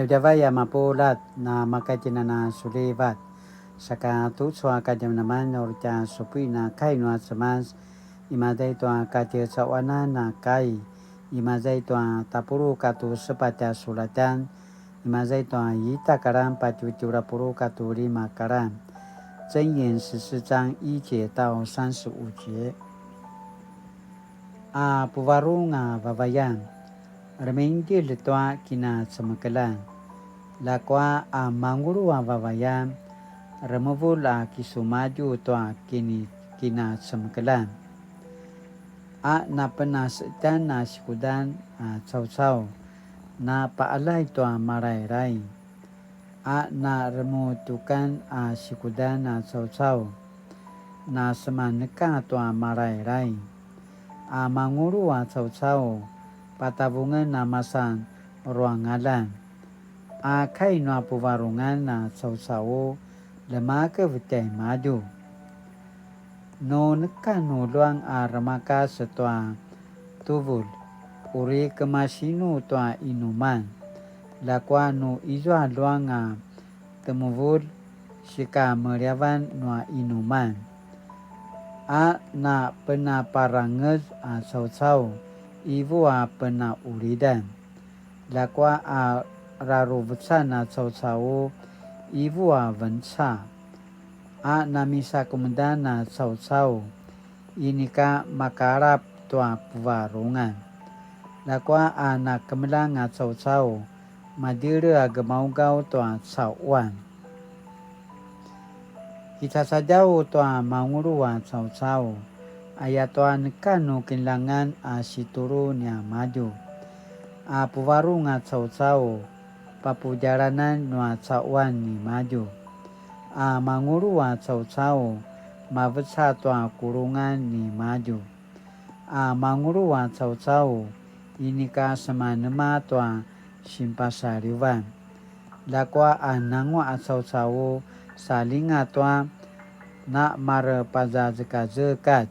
Devdavaya mapulat na makajinana sulivat saka tu swa kajamnaman orja supui na kai no semas imadai toa kaje sawana na kai imazai toa tapuru katu sepatya sulatan imazai toa yita karan pajujura puru katu 5karan真言14章1节到35节。Puvarunga vavayan remengdi letua kina semakalan lakwa manguru vavayan remuvula kisumaju toa kina semakalan na penas dan na sikudan caw na paalai toa marai-rai na remutukan sikudan na caw na semaneka toa marai-rai manguru caw patabungan na masan ruangalan kai no puvarungan na caw lemaka vitay maju no nekano luang ramaka setua tuvul uri kemasinu toa inuman lakwa no izwa luang temuvul sika meriawan no inuman na pena paranges caw ibu pena uridan lakwa raru besana caw ibu vensa na misa kemudian caw ini ka makarap toa puvarungan lakwa na kemelang caw madira gemaugau toa cawan kita saja toa manguru caw ayat toa nekanu kehilangan situru nya maju puvarungan caw papujaranan nua cawan ni maju manguru caw mabesa toa kurungan ni maju manguru caw ini ka semanema toa simpasariwan lakwa nangwa caw salinga toa na mare pazazeka-zekat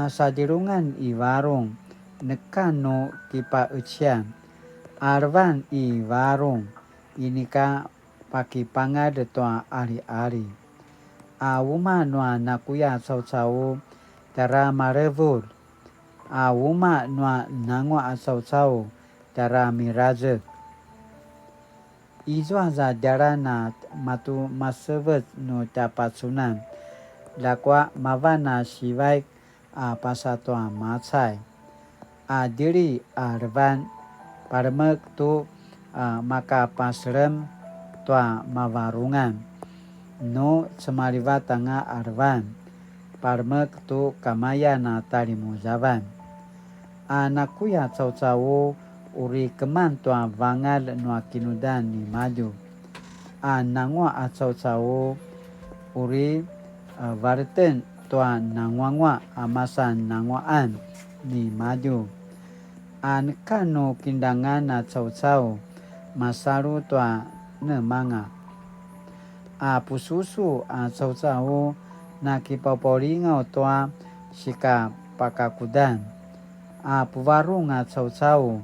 sadirungan iwarung nekano kipa ucian arvan iwarung ini ka pakipanga de toa ari-ari wuma noa nakuya caw tara marevul wuma noa nangwa caw tara mirazek izwa za jarana matu masevet no tapatsunan lakwa mavana sivaik pasatoa macai diri arvan parmek tu maka pasrem toa mavarungan no semariva tanga arvan parmek tu kamaya na tarimuzavan nakuya caw uri keman toa vangal no kinudan ni maju nangwa caw uri varten toa nangwangwa amasan nangwaan ni maju nekano kindangan caw masaru toa nemanga pususu caw na kipaporinga toa sika pakakudan puvarung caw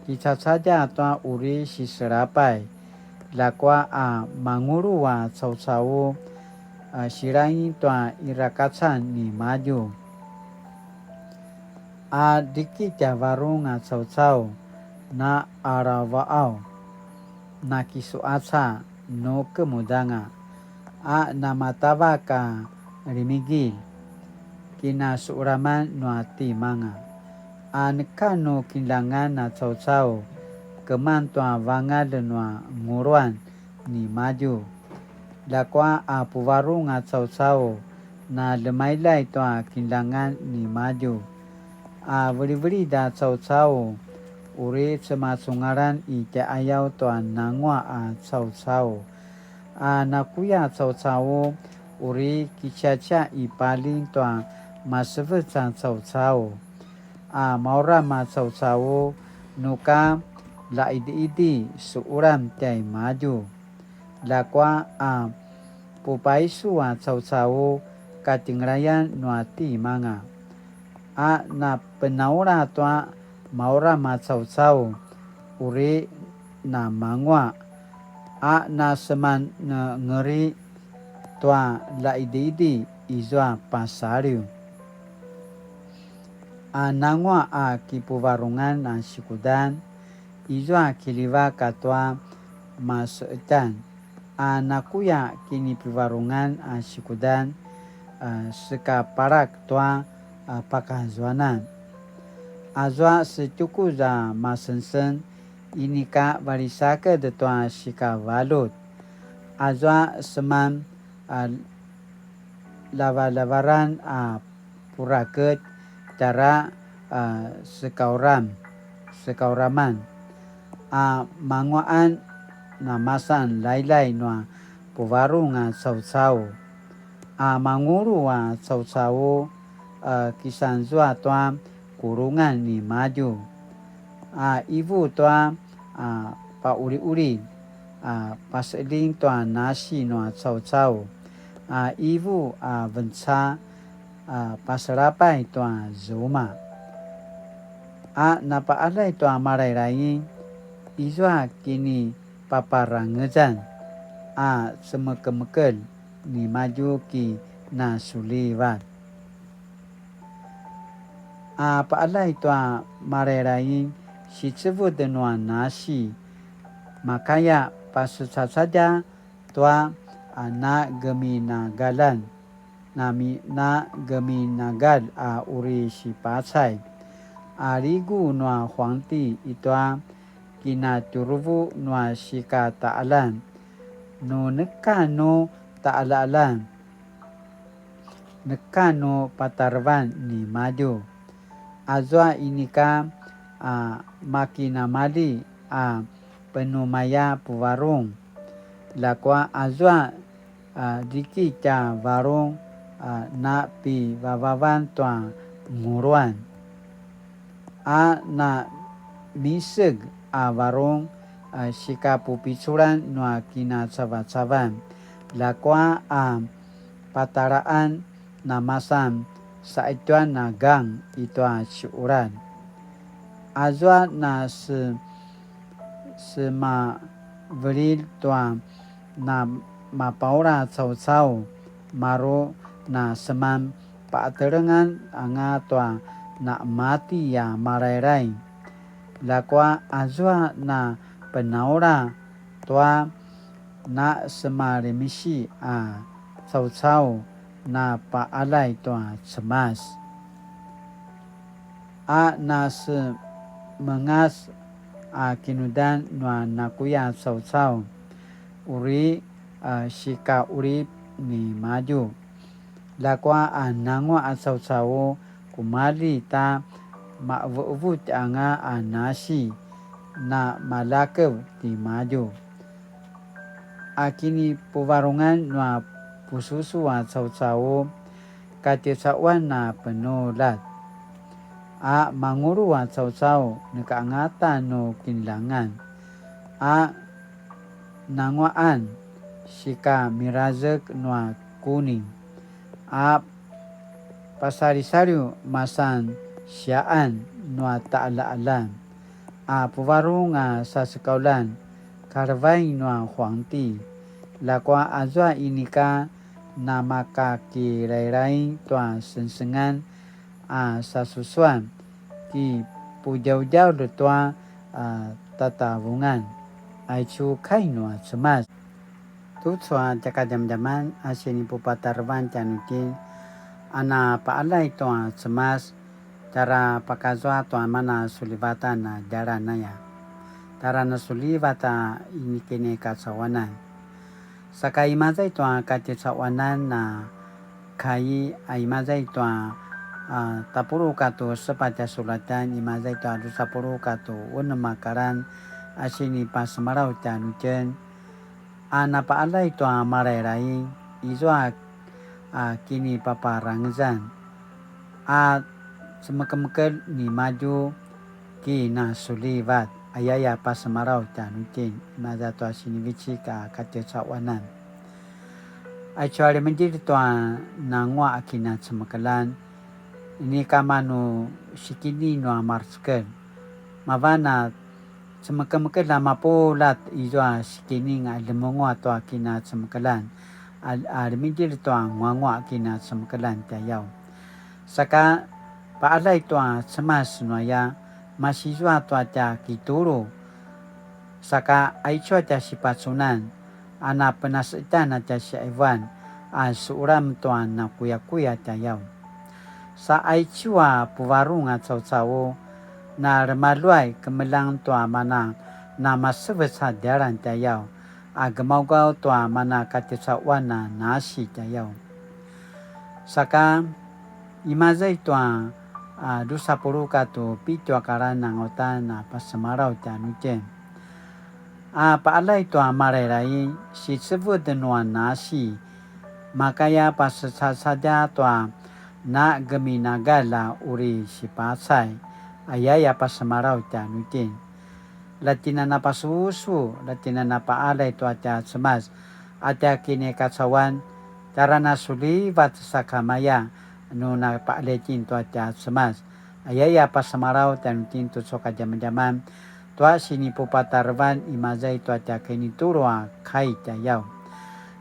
kita saja toa uri siserapai lakwa manguru caw sirai toa irakatsan ni maju dikit varung caw na arawao na kisuasa no kemudanga na matavaka rimigil kina suuraman no timanga nekano kinlangan caw keman toa vangal no nguruan ni maju lakwa puvarung caw na lemailai toa kinlangan ni maju beri-beri da caw uri semasungaran ija ayau toa nangwa caw nakuya caw uri kicaca ipaling toa masevetan caw maura caw nuka la idi suuram tiai maju lakwa pupaisu caw katingrayan nuati manga na penaura toa maura caw uri na mangwa na seman ngeri tua la idi izwa pasariu nangwa kipuvarungan sikudan izwa kiliva katwa maseutan nakuya kini pivarungan sikudan seka parak tua pakazwanan azwa secuku za masensen ini ka varisake de tua sika valut azwa seman lava-lavaran puraket cara sekauraman mangwaan na masan lailai noa puvaru sau-sau manguru sau-sau kisan zua toa kurungan ni maju ibu toa pa uri-uri paseling toa nasi noa sau-sau ibu vensa pasarapai toa zuma napaalai toa marai-rai izwa kini paparangejan semekel-mekel ni maju ki na sulivat paalai toa marai-rai si sebut denua nasi makaya pasasa saja toa na gemi nagalan na gemi nagal uri si pasai arigu noa huangti itoa kina turuvu noa sika ta'alan no nekano ta'alalan nekano patarvan ni maju azwa inika makina mali penumaya puwarung lakwa azwa diki ca varung na pi vavavan toa nguruan na miseg varung sika pupisuran noa kina sabat-saban lakwa pataraan na masam saituan na gang itoa syuran azwa na sema veril toa na mapaura sau-sau maro na seman paaterengan anga toa na mati ya marai-rai lakwa azwa na penaura toa na sema remisi sau-sau na paalai toa semas na mengas kinudan noa nakuya sau-sau uri sika uri ni maju lakwa nangwa sau-sau kumali ta ma'vuvut anga nasi na malakew di maju kini puvarungan noa pususu sau-sau katisawan na penulat manguru sau-sau nekaangatan no kinlangan nangwaan sika mirazek noa kuning pasari-sariu masan syaan noa ta'ala-alan puvarung sa sekaulan karvai noa huangti lakwa azwa inika na makaki rai-rai toa sensengan sa susuan ki pujau-jau de toa tatavungan aicu kai noa semas tu soa jaka jam-jaman asini pupatarvan canukin ana paalai toa semas cara pakazwa toa mana sulibata na jarana ya tara na sulibata ini kene kasawanan sakai mazai toa kasawanan na kai ai mazai toa tapuru kato sepaca sulatan imazai toa dusapuru kato unmakaran asini pasmarau canuken ana paalai toa marai-rai izwa kini paparangzan semekel-mekel ni maju ki na sulivat ayaya pasmarau canukin maza toa sini vici katisawanan acuali menjadi toa nangwa akina semekelan ini kamanu sikini no amarsken mavana semaka-maka lama polat izwa sikini nga lemongo to akina semakalan admijil to ngwa akina semakalan tayaw saka paalay to semas noya masizwa to ta kituro saka aichwa ta sipatsunan ana penasitan ta syaiwan suram to na kuya tayaw sa aichwa puwarung atsaw na remaluai kemelang tua mana na masebesa daran tayaw agamau tua mana katisawana nasi tayaw saka imazai tua dusa puruka tu pitu akarana ngota na pasamarau tanujen paalai tua marerai si sebut nuan nasi makaya pasasada tua na geminagala uri si pasai ayaya pasamarau tanutin latina na pasusu latina na paalay to atya semas atya kini kasawan tarana sulibat sakamaya no na paaletin to atya semas ayaya pasamarau tanutin to soka jaman to sini pupatarban imazai to atya kini turwa kai tayaw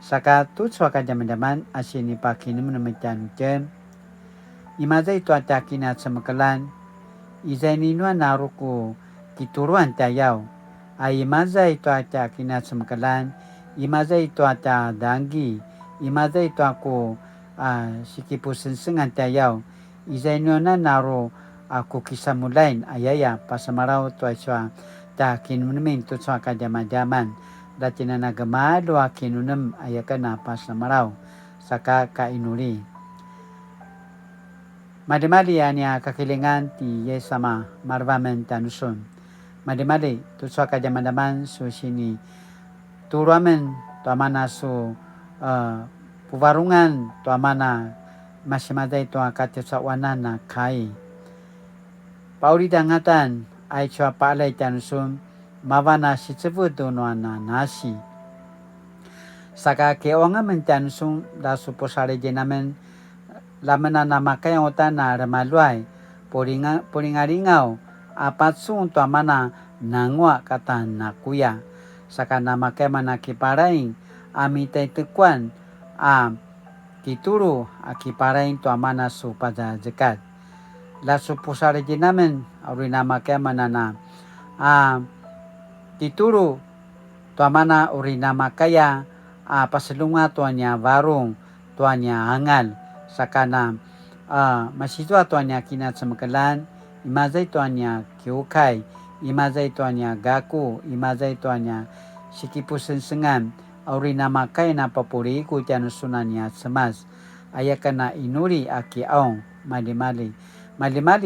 saka tu soka jaman asini pakinum namitanutin imazai to atya kina semakalan izainua naruku kituruan tayaw ay imazay ito ata kina semakalan imazay ito ata dangi imazay ito ako sikipusensengan tayaw izainua na naro ako kisamulain ayaya pasamaraw to aswa ta kinunumin to sa kadamajaman dati na nagamalo kinunum ayaka na pasamaraw saka kainuli Madimali ania kakilingan ti yesama marvamen tanusun. Madimali tutsa kajamadaman so sini turamen to amana so puvarungan to amana masimaday to akatisawana na kai. Paulida ngatan ay chwa paalay tanusun mavana sitsebut no na nasi. Saka keongamen tanusun da suposare jenamen lamana na makayota na ramaluay poringaringaw apatsun to amana nangwa kata na kuya saka na makemana kiparaing amitay tukwan kituru akiparaing to amana su pada zekat la supusare jinamen auri na makemana na kituru to amana uri na makaya paselunga to anya varung to anya hangal sakana masitwa tuanya kina semakalan imazai tuanya kiukai imazai tuanya gaku imazai tuanya sikipusensengan auri nama kai na papuri ku tianu sunanya semas ayakana inuri aki aung mali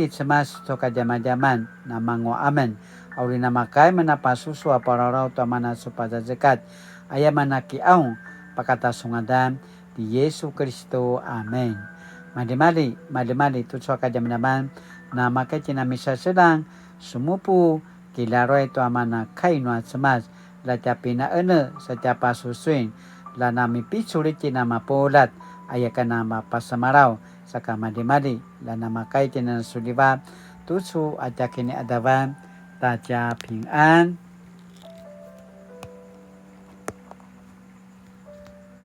semas toka jamajaman na mango amen auri nama kai menapa susu apararau tamana supada zakat ayamana ki aung pakata sungadam di Yesus Kristo. Amen. Mali tutso kadam naman na makachina misa sedang sumupu kilaroy to amana kaino at semas la tapina sa tapa susuin la nami pitsuri tina mapolat ayakan na mapasamaraw sa kamali la namakay tina suliba tutso at yakini adawan tatya ping an